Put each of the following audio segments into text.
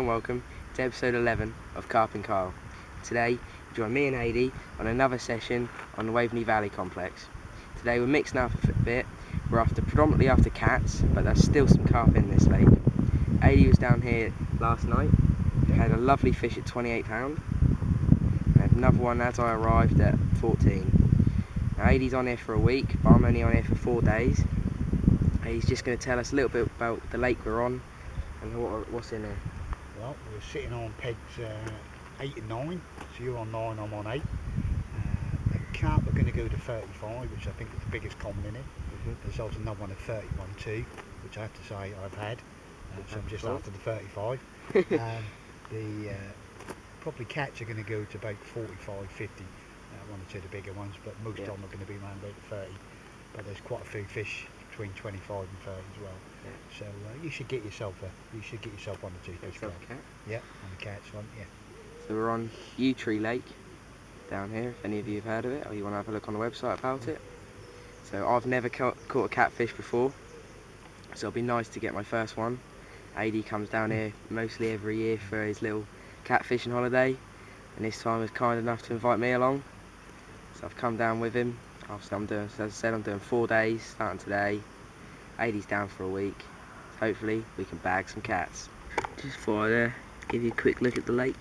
and welcome to episode 11 of Carping. Today, join me and Adi on another session on the Waveny Valley complex. Today we're mixing up a bit. We're predominantly after cats, but there's still some carp in this lake. Adi was down here last night, had a lovely fish at 28 pound, and had another one as I arrived at 14. Now Adi's on here for a week, but I'm only on here for 4 days. He's just going to tell us a little bit about the lake we're on and what's in there. Well, we're sitting on pegs 8 and 9, so you're on 9, I'm on 8. The carp are going to go to 35, which I think is the biggest common in it. There's also another one at 31 too, which I have to say I've had, so I'm just after the 35. The probably cats are going to go to about 45, 50, one or two of the bigger ones, but most of them are going to be around about 30. But there's quite a few fish between 25 and 30 as well. Yeah. So you should get yourself one or two fish. Cat? Yeah, on the cat's one. Yeah. So we're on Yew Tree Lake down here. If any of you have heard of it, or you want to have a look on the website about it. So I've never caught a catfish before, so it'll be nice to get my first one. Adi comes down here mostly every year for his little catfishing holiday, and this time was kind enough to invite me along. So I've come down with him. Obviously as I said, I'm doing 4 days, starting today. Adi's down for a week. Hopefully we can bag some cats. Just thought I'd give you a quick look at the lake.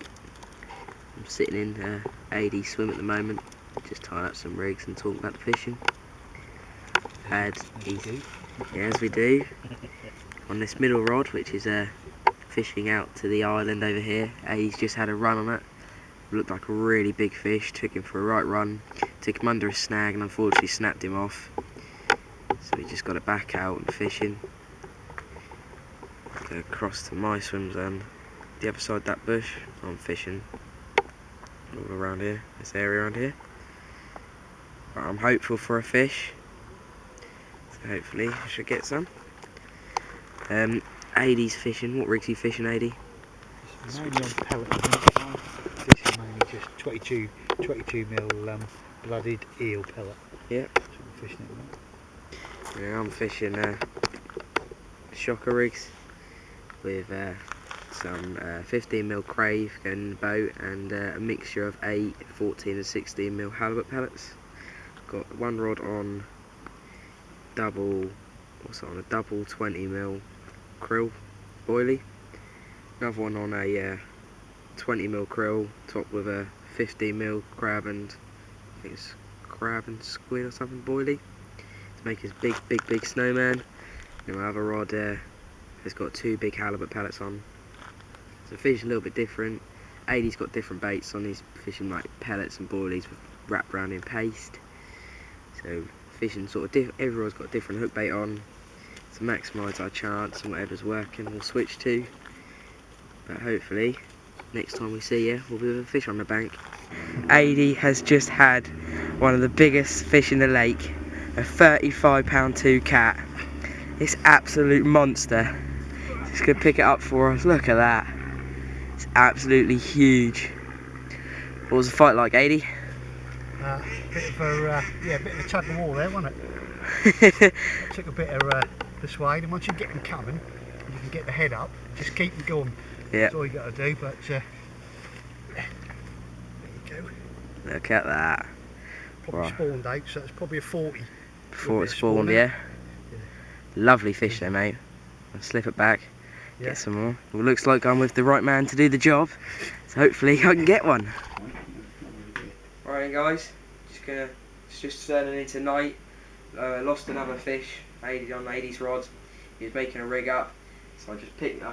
I'm sitting in Adi's swim at the moment, just tying up some rigs and talking about the fishing. As we do, on this middle rod, which is fishing out to the island over here. Adi's just had a run on it. Looked like a really big fish, took him for a right run, took him under a snag and unfortunately snapped him off. So we just got it back out and fishing. Go across to my swim zone, the other side of that bush. I'm fishing all around here, this area around here. But I'm hopeful for a fish, so hopefully I should get some. Adi's fishing. What rig's he fishing, Adi? Mainly on pellet. Fishing mainly just 22 mil blooded eel pellet. Yeah. So I'm fishing it. Yeah, I'm fishing shocker rigs with some 15 mil crave going in the boat and a mixture of 8, 14 and 16 mil halibut pellets. Got one rod on a double 20 mil krill boilie, another one on a 20 mil krill topped with a 15 mil crab and I think it's crab and squid or something boilie to make his big snowman. And my other rod has got 2 big halibut pellets on. So fishing a little bit different. Adi's got different baits on. He's fishing like pellets and boilies wrapped around in paste. So fishing sort of everyone's got different hook bait on to maximise our chance, and whatever's working we'll switch to. But hopefully next time we see you we'll be with a fish on the bank. Adi has just had one of the biggest fish in the lake, a 35 pound 2 cat. This absolute monster. Just gonna pick it up for us. Look at that. It's absolutely huge. What was the fight like, Adi? Bit of a tug of war there, wasn't it? Took a bit of persuade, and once you get them coming, you can get the head up. Just keep them going. Yeah. That's all you got to do. But there you go. Look at that. Probably spawned out, so it's probably a 40. Before it spawned, yeah. Lovely fish there, mate. I'll slip it back, get some more. Well, looks like I'm with the right man to do the job, so hopefully I can get one. Right guys, it's just turning into night. Lost another fish, on Adi's rods. He was making a rig up, so I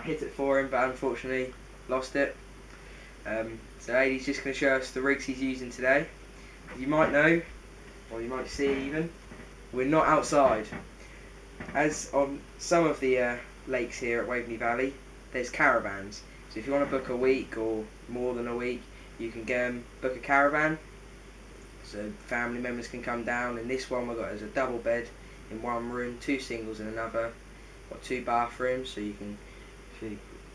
hit it for him, but unfortunately lost it. So Adi's just going to show us the rigs he's using today. You might know, or you might see even, we're not outside. As on some of the lakes here at Waveny Valley, there's caravans. So if you want to book a week or more than a week, you can book a caravan. So family members can come down. And this one we've got as a double bed in one room, 2 singles in another. Got 2 bathrooms, so you can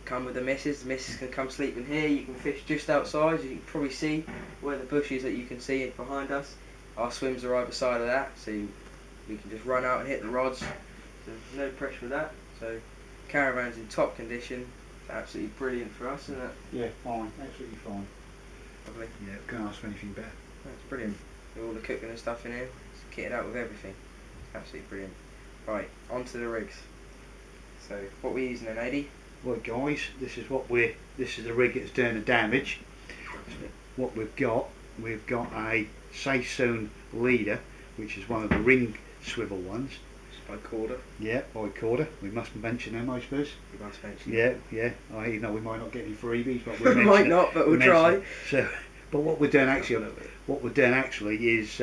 come with the missus. The missus can come sleep in here. You can fish just outside. You can probably see where the bush is that you can see behind us. Our swims are either side of that, so we can just run out and hit the rods. So no pressure with that. So caravan's in top condition. It's absolutely brilliant for us, isn't it? Yeah, fine, absolutely fine. Lovely. Yeah, can't ask for anything better. That's brilliant. With all the cooking and stuff in here, it's kitted out with everything. It's absolutely brilliant. Right, onto the rigs. So, what we're using then, AD? Well guys, this is the rig that's doing the damage. What we've got a Saison leader, which is one of the ring swivel ones. Just by quarter. Yeah, by quarter. We must mention them, I suppose. You must mention. Yeah. You know we might not get any freebies, but we'll We mention might it. not, but we'll try. So, but what we're doing actually is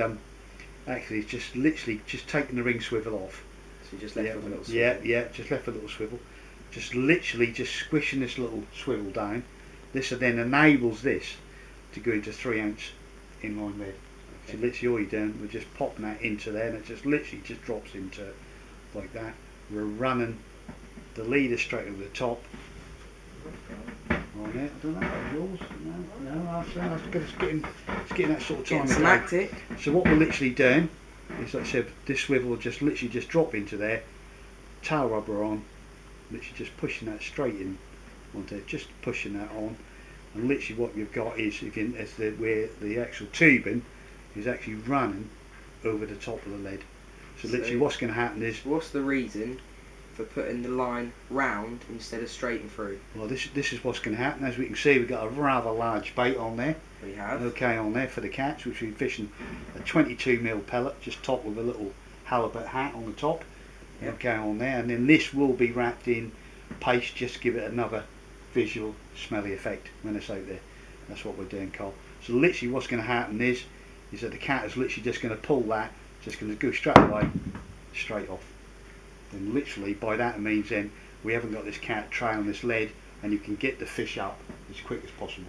just literally just taking the ring swivel off. So you just left with a little swivel. Yeah, just left a little swivel. Just literally just squishing this little swivel down. This then enables this to go into 3-ounce inline lead. Okay. So literally all you're doing, we're just popping that into there, and it just literally just drops into it like that. We're running the leader straight over the top. On it, I don't know, yours? No, that's good. It's getting that sort of time. Smacked it. So what we're literally doing is, like I said, this swivel will just literally just drop into there, tail rubber on, literally just pushing that straight in onto it, just pushing that on, and literally what you've got is where the actual tubing is actually running over the top of the lead. So literally what's going to happen is... What's the reason for putting the line round instead of straight and through? Well, this is what's going to happen. As we can see, we've got a rather large bait on there. We have. Okay, on there for the catch, which we're fishing a 22mm pellet, just topped with a little halibut hat on the top. Yep. Okay, on there, and then this will be wrapped in paste, just to give it another visual, smelly effect when it's out there. That's what we're doing, Carl. So literally, what's going to happen is that the cat is literally just going to pull that, just going to go straight away, straight off. And literally, by that it means then we haven't got this cat trailing this lead, and you can get the fish up as quick as possible.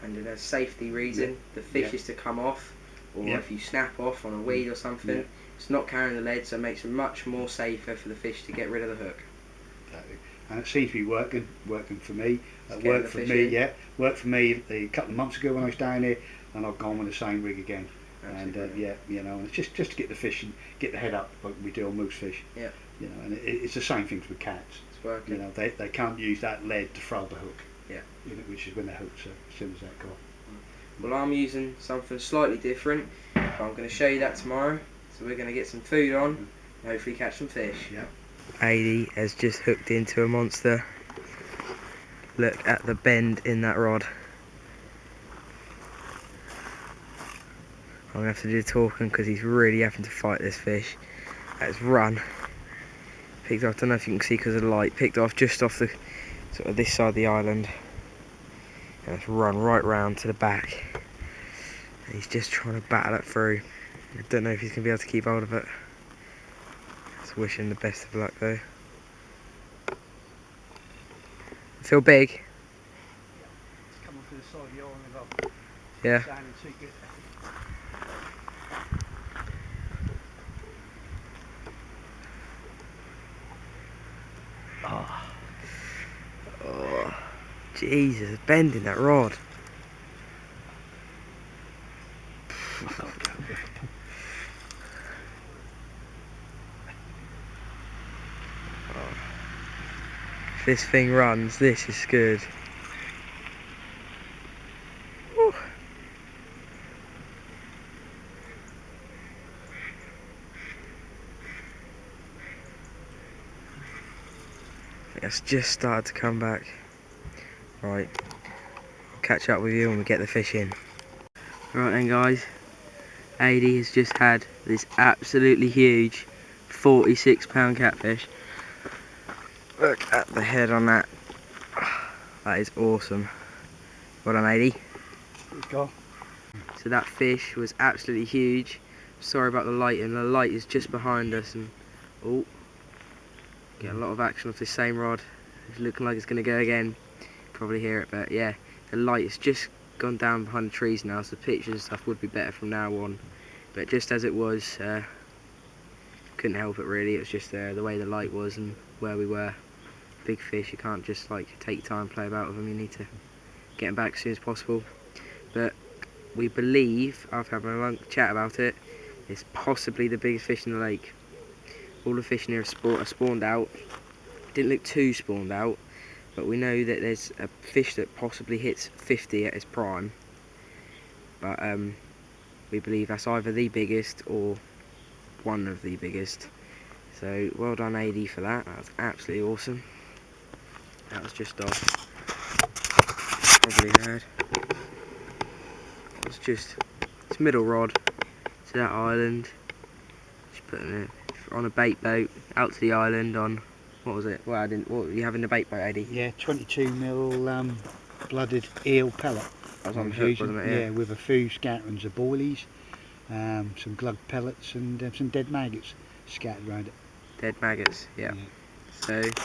And in a safety reason, the fish is to come off, or if you snap off on a weed or something, it's not carrying the lead, so it makes it much more safer for the fish to get rid of the hook. Exactly. And it seems to be working for me. It worked for me, worked for me a couple of months ago when I was down here, and I've gone with the same rig again. Absolutely. And you know, and it's just to get the fish and get the head up like we do on moose fish. Yeah. You know, and it's the same things with cats. It's working. You know, they can't use that lead to throw the hook. Yeah. You know, which is when the hook's as soon as that go. Well, I'm using something slightly different, but I'm going to show you that tomorrow. So we're going to get some food on and hopefully catch some fish. Yeah. AD has just hooked into a monster. Look at the bend in that rod. I'm going to have to do the talking because he's really having to fight this fish. That's run. Picked off, I don't know if you can see because of the light, picked off just off the sort of this side of the island. And it's run right round to the back. And he's just trying to battle it through. I don't know if he's going to be able to keep hold of it. Just wish him the best of luck though. Feel big? It's coming to the side of the island. Yeah. Oh, Jesus, bending that rod. If this thing runs, this is good. Whew. It's just started to come back. Right, I'll catch up with you when we get the fish in. Right then guys, AD has just had this absolutely huge 46-pound catfish. Look at the head on that. That is awesome. Well done, AD. Go. So that fish was absolutely huge. Sorry about the light, and the light is just behind us, and oh, get a lot of action off this same rod. It's looking like it's going to go again. Probably hear it, but yeah, the light has just gone down behind the trees now, so the pictures and stuff would be better from now on. But just as it was, couldn't help it really. It was just the way the light was and where we were. Big fish, you can't just like take your time and play about with them. You need to get them back as soon as possible. But we believe, after having a long chat about it, it's possibly the biggest fish in the lake. All the fish in here are spawned out. Didn't look too spawned out, but we know that there's a fish that possibly hits 50 at its prime, but we believe that's either the biggest or one of the biggest. So well done AD for that. That was absolutely awesome. That was just off, probably heard. It's middle rod to that island. Just putting it on a bait boat out to the island on, what was it? Well, what were you having the bait boat, AD? Yeah, 22mm blooded eel pellet. That was on the hook, wasn't it? Yeah, with a few scatterings of boilies, some glug pellets and some dead maggots scattered around it. Dead maggots, yeah. So, put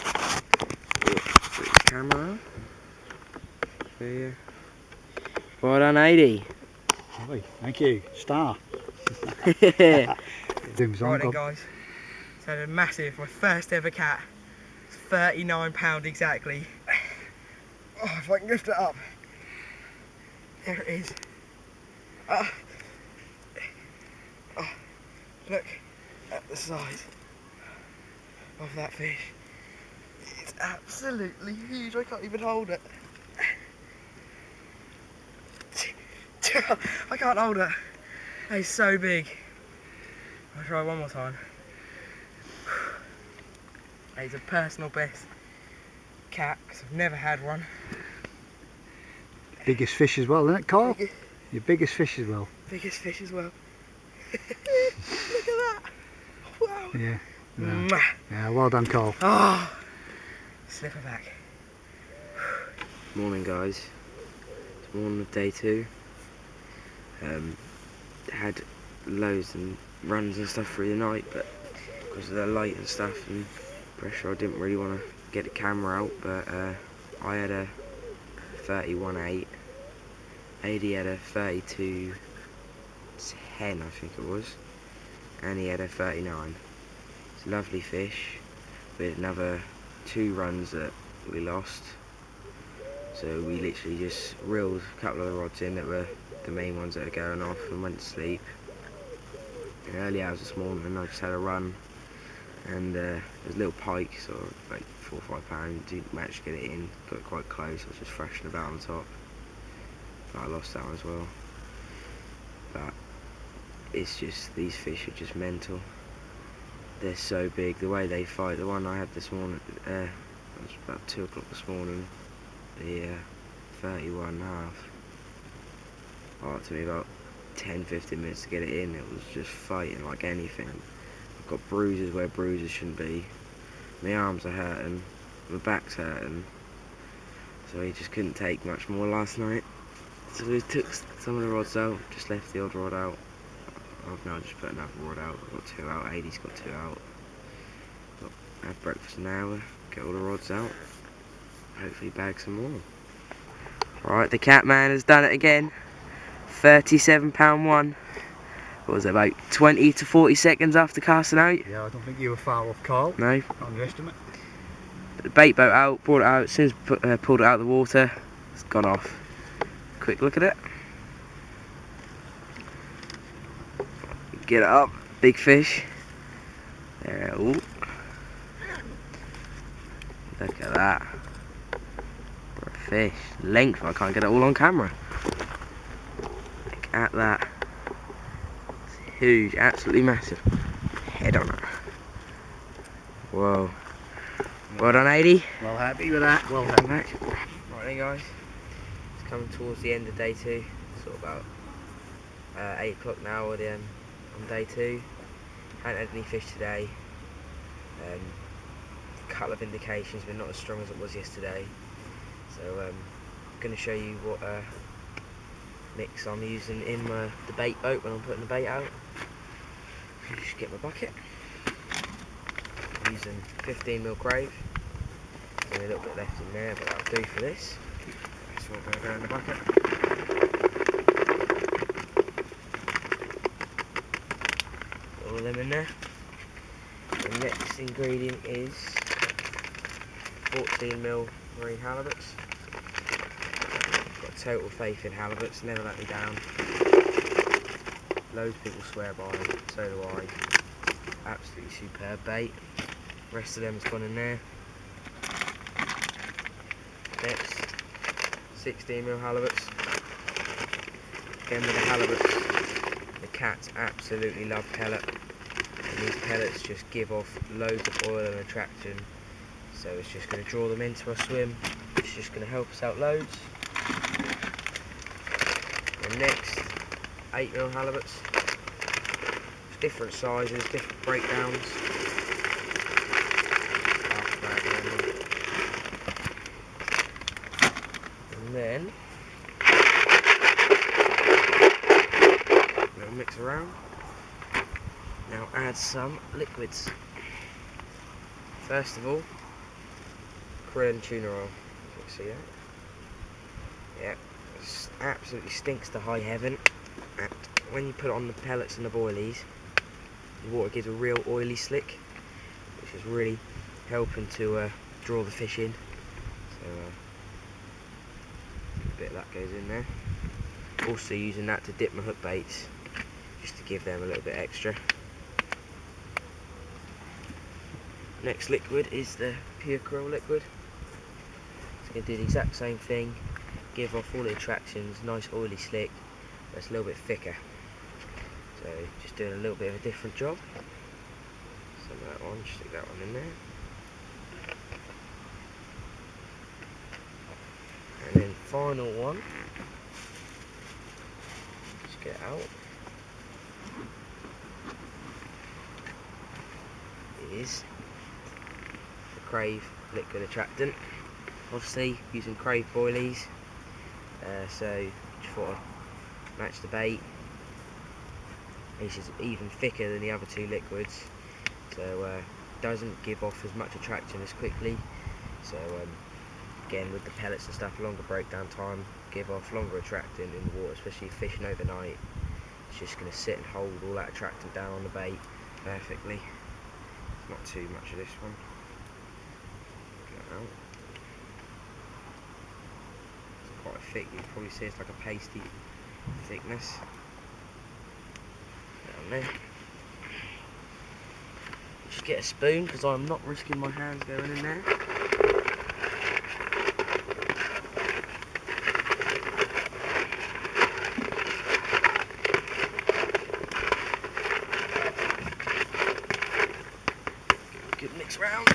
the camera for you. Well done, AD. Lovely, thank you, star. Right Right then, guys. So a massive, my first ever cat. It's £39 exactly. Oh, if I can lift it up. There it is. Oh, look at the size of that fish. It's absolutely huge. I can't even hold it. I can't hold it. It's so big. I'll try one more time. It's a personal best cat because I've never had one. Biggest fish as well, isn't it, Carl? Biggest, Your biggest fish as well. biggest fish as well. Look at that. Wow. Yeah. Yeah, Mwah. yeah, well done, Carl. Oh, slip it back. Morning, guys. It's morning of day 2. Had loads and runs and stuff through the night, but because of the light and stuff and pressure, I didn't really want to get the camera out. But I had a 31.8. AD had a 32.10, I think it was, and he had a 39. It's a lovely fish. We had another 2 runs that we lost, so we literally just reeled a couple of the rods in that were the main ones that are going off and went to sleep. In early hours this morning I just had a run, and there's a little pike, sort of like 4 or 5 pounds, didn't manage to get it in, got it quite close. I was just thrashing about on top, but I lost that one as well. But it's just, these fish are just mental. They're so big, the way they fight. The one I had this morning, it was about 2 o'clock this morning, the 31.5. Oh, it took me about 10-15 minutes to get it in. It was just fighting like anything. I've got bruises where bruises shouldn't be. My arms are hurting, my back's hurting. So he just couldn't take much more last night. So we took some of the rods out, just left the odd rod out. I've now just put another rod out. I've got 2 out, AD's got 2 out. Have breakfast now, get all the rods out. Hopefully bag some more. Right, the cat man has done it again. £37 one. What was it, about 20 to 40 seconds after casting out? Yeah, I don't think you were far off, Carl. No. Underestimate. The bait boat out, brought it out, as soon as pulled it out of the water, it's gone off. Quick look at it. Get it up, big fish. There, ooh. Look at that. For a fish. Length, I can't get it all on camera. Look at that. It's huge, absolutely massive. Head on it. Whoa. Well done, AD. Well happy with that. Well Come done. back. Right then, guys. It's coming towards the end of day 2. Sort of about 8 o'clock now on day 2. Haven't had any fish today. A couple of indications, but not as strong as it was yesterday. So I'm going to show you what mix I'm using in the bait boat when I'm putting the bait out. Just get my bucket. I'm using 15mm crave. Only a little bit left in there, but that'll do for this. That's what going to go in the bucket. All of them in there. The next ingredient is 14mm marine halibuts. Got total faith in halibuts, never let me down. Loads of people swear by them, so do I. Absolutely superb bait. The rest of them has gone in there. Next, 16mm halibuts. Again with the halibuts, the cats absolutely love pellet, and these pellets just give off loads of oil and attraction, so it's just going to draw them into our swim. It's just going to help us out loads. And next, 8mm halibuts. It's different sizes, different breakdowns. And then little mix around. Now add some liquids. First of all, krill and tuna oil. You can see that. Yeah, it absolutely stinks to high heaven. And when you put it on the pellets and the boilies, the water gives a real oily slick, which is really helping to draw the fish in. So a bit of that goes in there. Also using that to dip my hook baits, just to give them a little bit extra. Next liquid is the pure krill liquid. It's going to do the exact same thing, give off all the attractions, nice oily slick, but it's a little bit thicker. So just doing a little bit of a different job. Some of that one, stick that one in there. And then final one, just get out, is the Crave liquid attractant. Obviously using Crave boilies, so just thought I'd match the bait. This is even thicker than the other two liquids, so doesn't give off as much attraction as quickly. So again, with the pellets and stuff, longer breakdown time, give off longer attractant in the water, especially fishing overnight. It's just going to sit and hold all that attractant down on the bait perfectly. Not too much of this one. Get it out. It's quite thick, you can probably see it's like a pasty thickness. Down there. Just get a spoon because I'm not risking my hands going in there. Good mix round.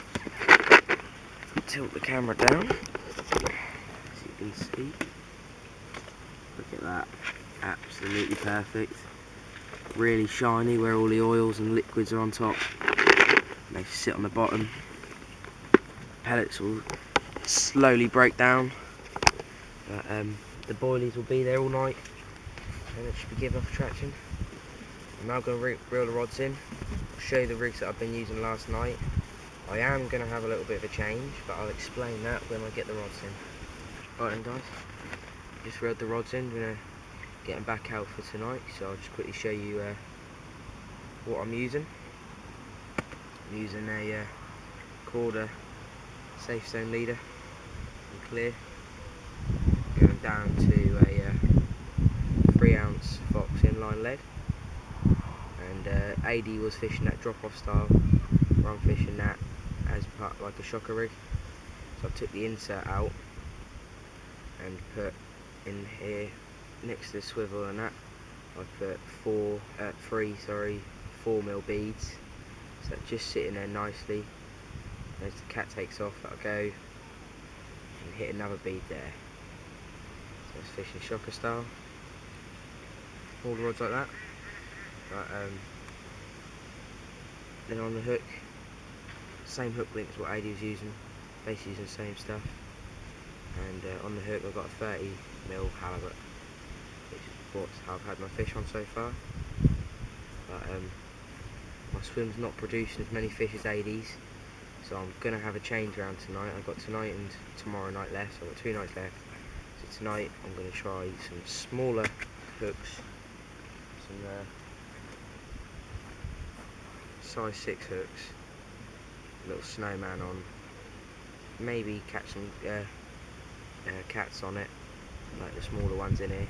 Tilt the camera down, as you can see. Look at that, absolutely perfect. Really shiny where all the oils and liquids are on top. They sit on the bottom. Pellets will slowly break down, but the boilies will be there all night, and it should be giving off attraction. I'm now going to reel the rods in. I'll show you the rigs that I've been using last night. I am going to have a little bit of a change, but I'll explain that when I get the rods in. Right then guys, just reeled the rods in, we're going to get them back out for tonight, so I'll just quickly show you what I'm using. I'm using a quarter safe zone leader and clear, going down to a 3-ounce Fox inline lead, and AD was fishing that drop off style, where I'm fishing that as part like a shocker rig. So I took the insert out and put in here next to the swivel and that, I put 4mm beads, so that's just sitting there nicely. As the cat takes off, that'll go and hit another bead there. So it's fishing shocker style. All the rods like that. But, then on the hook, same hook length as what AD was using, basically using the same stuff. And on the hook I've got a 30mm halibut, which is what I've had my fish on so far. But my swim's not producing as many fish as AD's, so I'm going to have a change round tonight. I've got tonight and tomorrow night left, so I've got 2 nights left. So tonight I'm going to try some smaller hooks, some size 6 hooks, a little snowman on, maybe catch some cats on it, like the smaller ones in here.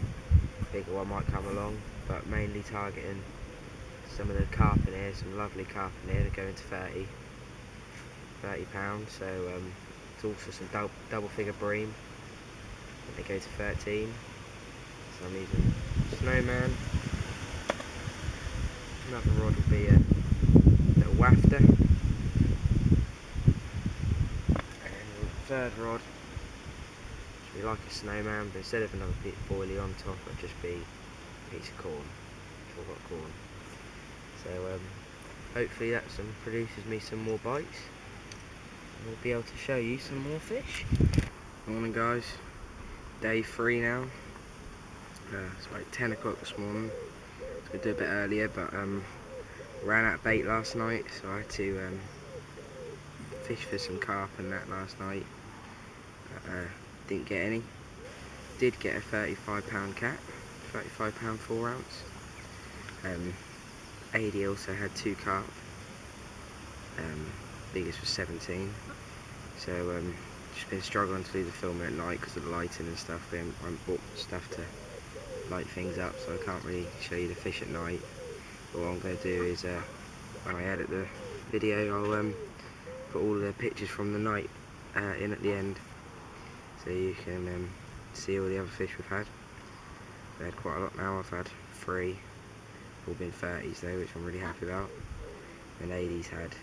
Bigger one might come along, but mainly targeting some of the carp in here, some lovely carp in here. They're going to £30. So There's also some double figure bream. They go to 13. So I'm using snowman. Another rod will be a little wafter. And the third rod should be like a snowman, but instead of another boilie on top, it'll just be a piece of corn. I've got corn. So hopefully that produces me some more bites. And we'll be able to show you some more fish. Morning guys, day 3 now. It's about 10 o'clock this morning. I was going to do a bit earlier, but ran out of bait last night, so I had to fish for some carp and that last night. Didn't get any. Did get a 35-pound cat, 35-pound 4 ounce. AD also had 2 carp. Biggest was 17. So just been struggling to do the filming at night because of the lighting and stuff. I haven't bought stuff to light things up, so I can't really show you the fish at night. But what I'm going to do is when I edit the video, I'll put all the pictures from the night in at the end, so you can see all the other fish we've had. We've had quite a lot now. I've had 3, all been 30s though, which I'm really happy about. And AD's had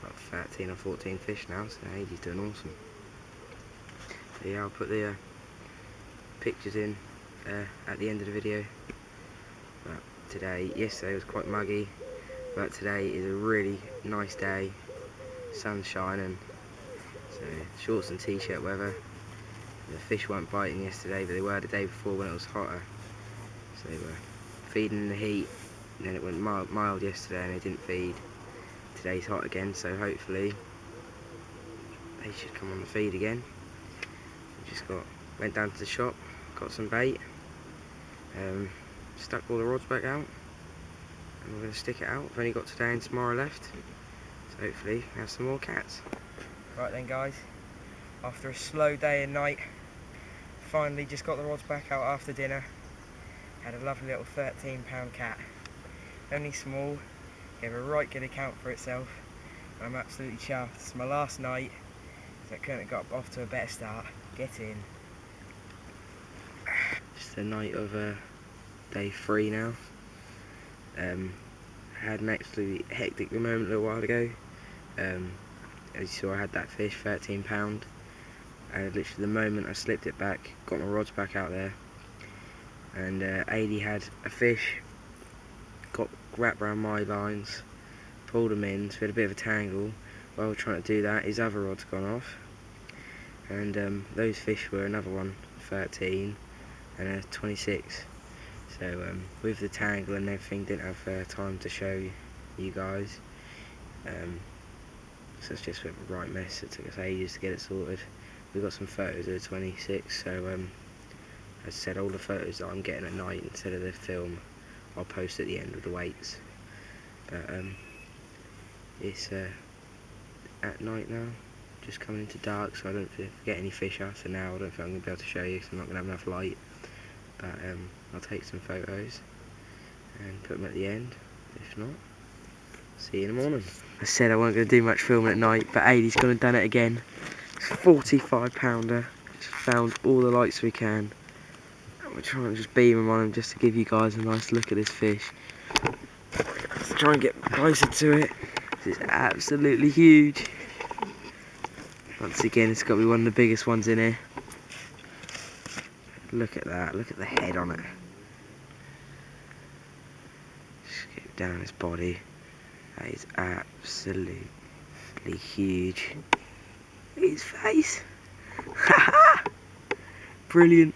about 13 or 14 fish now, so AD's doing awesome. So yeah, I'll put the pictures in at the end of the video. But yesterday was quite muggy, but today is a really nice day. Sun's shining, so shorts and t-shirt weather. The fish weren't biting yesterday, but they were the day before when it was hotter. So they were feeding in the heat, and then it went mild yesterday and they didn't feed. Today's hot again, so hopefully they should come on the feed again. Went down to the shop, got some bait, stuck all the rods back out, and we're going to stick it out. We've only got today and tomorrow left, so hopefully we have some more cats. Right then guys, after a slow day and night, finally just got the rods back out after dinner. Had a lovely little 13-pound cat, only small, gave a right good account for itself. I'm absolutely chuffed. It's my last night, so I couldn't have got off to a better start. Get in. Just the night of day 3 now. Had an absolutely hectic moment a little while ago. As you saw, I had that fish, 13-pound. And literally the moment I slipped it back, got my rods back out there, and AD had a fish, got wrapped around my lines, pulled him in, so we had a bit of a tangle. While trying to do that, his other rod's gone off, and those fish were another one, 13 and a 26. So with the tangle and everything, didn't have time to show you guys. So it's just a right mess. It took us ages to get it sorted. We got some photos of the 26, so as I said, all the photos that I'm getting at night instead of the film, I'll post at the end with the weights. But it's at night now, just coming into dark, so I don't get any fish after now. I don't think I'm going to be able to show you because I'm not going to have enough light. But I'll take some photos and put them at the end. If not, see you in the morning. I said I wasn't going to do much filming at night, but AD's gone and done it again. It's a 45-pounder. Just found all the lights we can. And we're trying to just beam them on them just to give you guys a nice look at this fish. Let's try and get closer to it. This is absolutely huge. Once again, it's got to be one of the biggest ones in here. Look at that, look at the head on it. Just get down his body. That is absolutely huge. His face. Brilliant.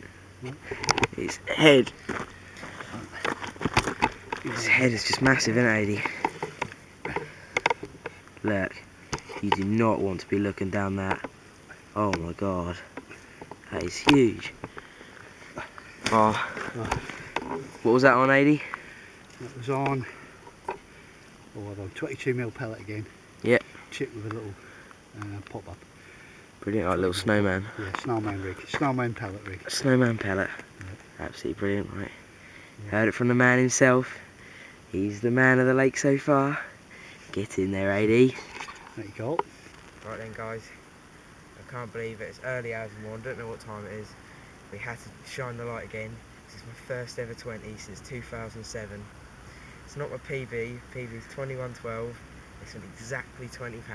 His head. His head is just massive, isn't it, AD? Look. You do not want to be looking down that. Oh my god. That is huge. Oh. What was that on, AD? That was on, hold on, 22mm pellet again. Yep. Chip with a little pop-up. Brilliant, like a little snowman. Yeah, snowman rig. Snowman pellet rig. Snowman pellet. Yeah. Absolutely brilliant, right? Yeah. Heard it from the man himself. He's the man of the lake so far. Get in there, AD. There you go. Right then, guys. I can't believe it. It's early hours in the morning. Don't know what time it is. We had to shine the light again. This is my first ever 20 since 2007. It's not my PB. PB is 2112. It's on exactly £20. I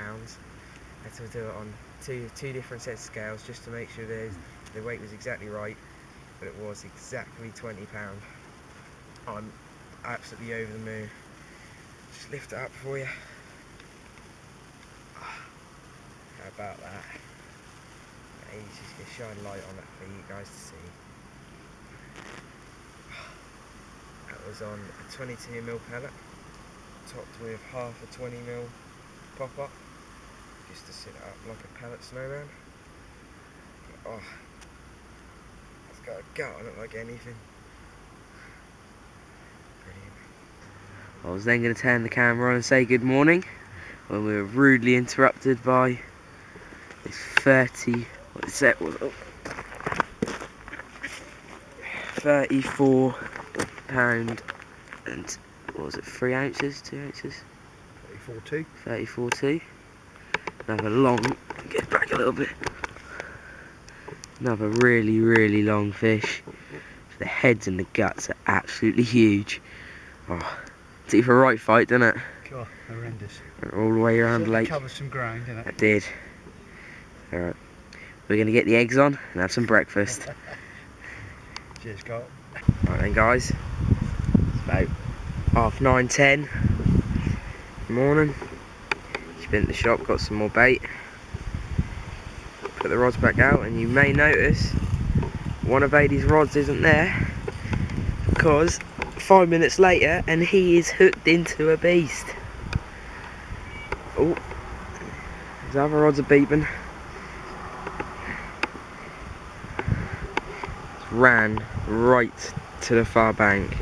had to do it on two different sets of scales just to make sure the weight was exactly right. But it was exactly £20. I'm absolutely over the moon. Just lift it up for you. How about that? He's just going to shine light on it for you guys to see. That was on a 22mm pellet, topped with half a 20mm pop-up, just to sit it up like a pellet snowman. Oh, it's got a gut on it like anything. Brilliant. I was then going to turn the camera on and say good morning when we were rudely interrupted by this 34 pound and what was it, 3 ounces, 2 ounces? 34.2. 34.2. Another long, get back a little bit. Another really long fish. The heads and the guts are absolutely huge. Oh, it's a right fight, doesn't it? God, horrendous. All the way around the lake. Covers some ground, didn't it? It did. Alright, we're going to get the eggs on and have some breakfast. Cheers, Carl. Right then guys, it's about 9:30, 10 in the morning. Just been at the shop, got some more bait. Put the rods back out and you may notice one of Ady's rods isn't there because 5 minutes later and he is hooked into a beast. Oh, his other rods are beeping. Ran right to the far bank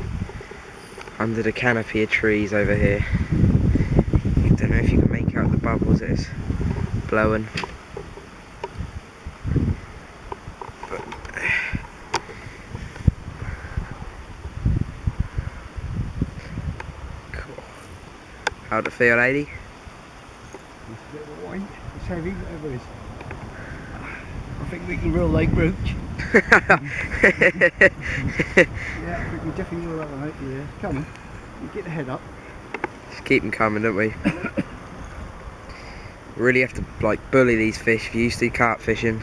under the canopy of trees over here. I don't know if you can make out the bubbles it's blowing. But cool. How'd it feel, lady? It's a bit of a wine. It's heavy, whatever it is. I think we can reel like roach. Yeah, I think we definitely will have a mate. Yeah, come on. You get the head up. Just keep them coming, don't we? Really have to like bully these fish if you used to carp fishing.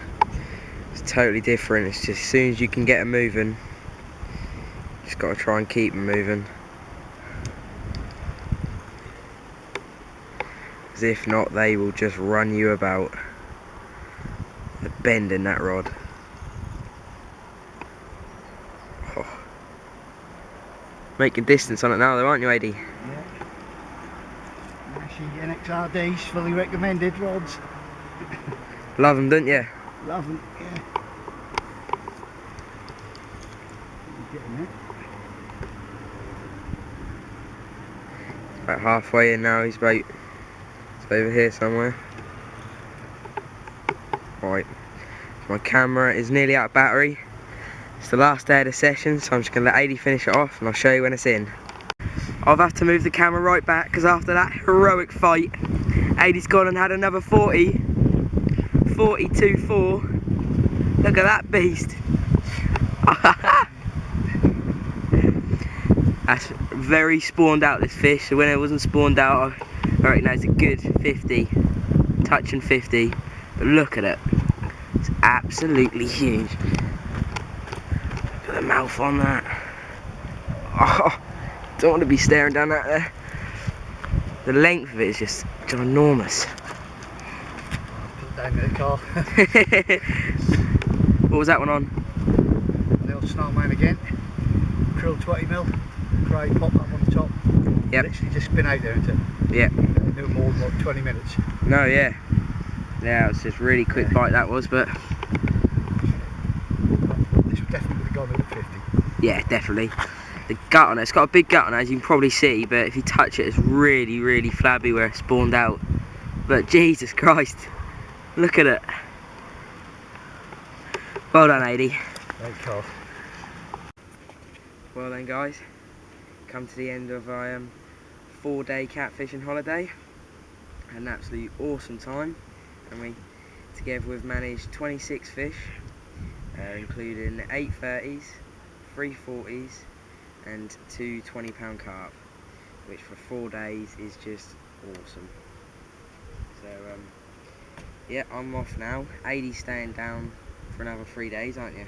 It's totally different. It's just as soon as you can get them moving, just got to try and keep them moving. Because if not, they will just run you about. They're bending that rod. Oh. Making distance on it now though, aren't you, Ady? Yeah. Actually, NXRDs, fully recommended rods. Love them, don't you? Love them, yeah. Getting there. About halfway in now, he's about, it's over here somewhere. Right, my camera is nearly out of battery. It's the last day of the session, so I'm just going to let Ady finish it off and I'll show you when it's in. I've had to move the camera right back because after that heroic fight, Ady's gone and had another 42.4. Look at that beast. That's very spawned out, this fish, so when it wasn't spawned out, I reckon that's a good 50, touching 50, but look at it, it's absolutely huge. Look at the mouth on that. Oh, don't want to be staring down that there. The length of it is just ginormous. Put it down in the car. What was that one on? The old snowman again. Krill 20mm. Cray pop up on the top. Yep. Literally just been out there, isn't it? Yep. No more than like 20 minutes. No, yeah. Yeah, it was just really quick bite that was, but... This would definitely have gone over 50. Yeah, definitely. The gut on it, it's got a big gut on it as you can probably see, but if you touch it, it's really flabby where it spawned out. But Jesus Christ, look at it. Well done, Ady. Thanks, Carl. Well then guys, come to the end of our 4-day catfishing holiday. Had an absolutely awesome time, and we Together we've managed 26 fish, including 8 30s, 3 40s and 2 20-pound carp, which for 4 days is just awesome. So yeah, I'm off now. 80's staying down for another 3 days, aren't you?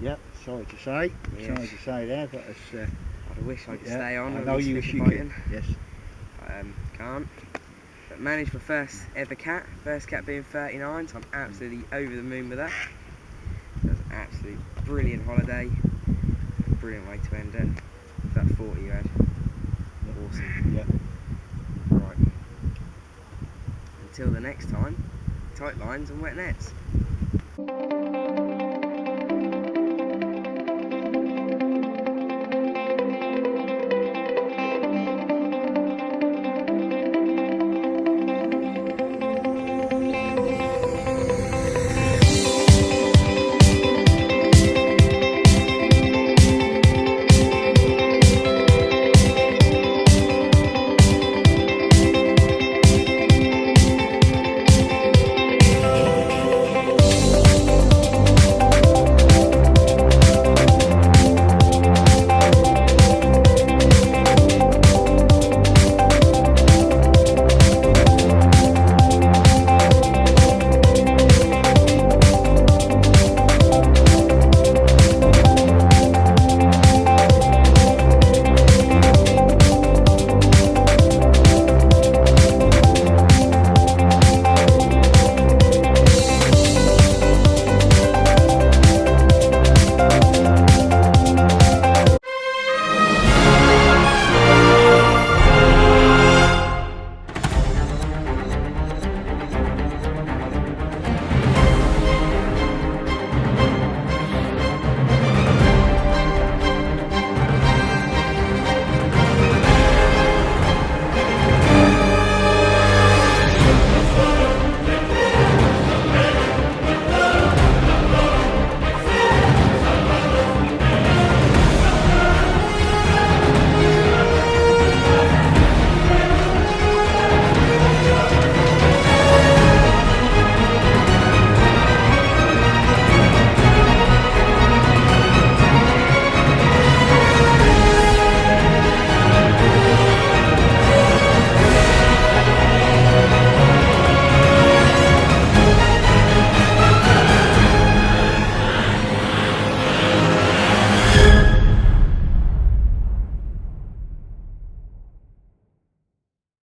Yep, sorry to say. Yes. Sorry to say there, but it's... I wish I could stay on. I with know these you fish wish you biting. could. Yes. Can't. But managed my first ever cat. First cat being 39, so I'm absolutely over the moon with that. It was an absolute brilliant holiday. Brilliant way to end it. That 40 you had. Awesome. Yep. Right. Until the next time, tight lines and wet nets.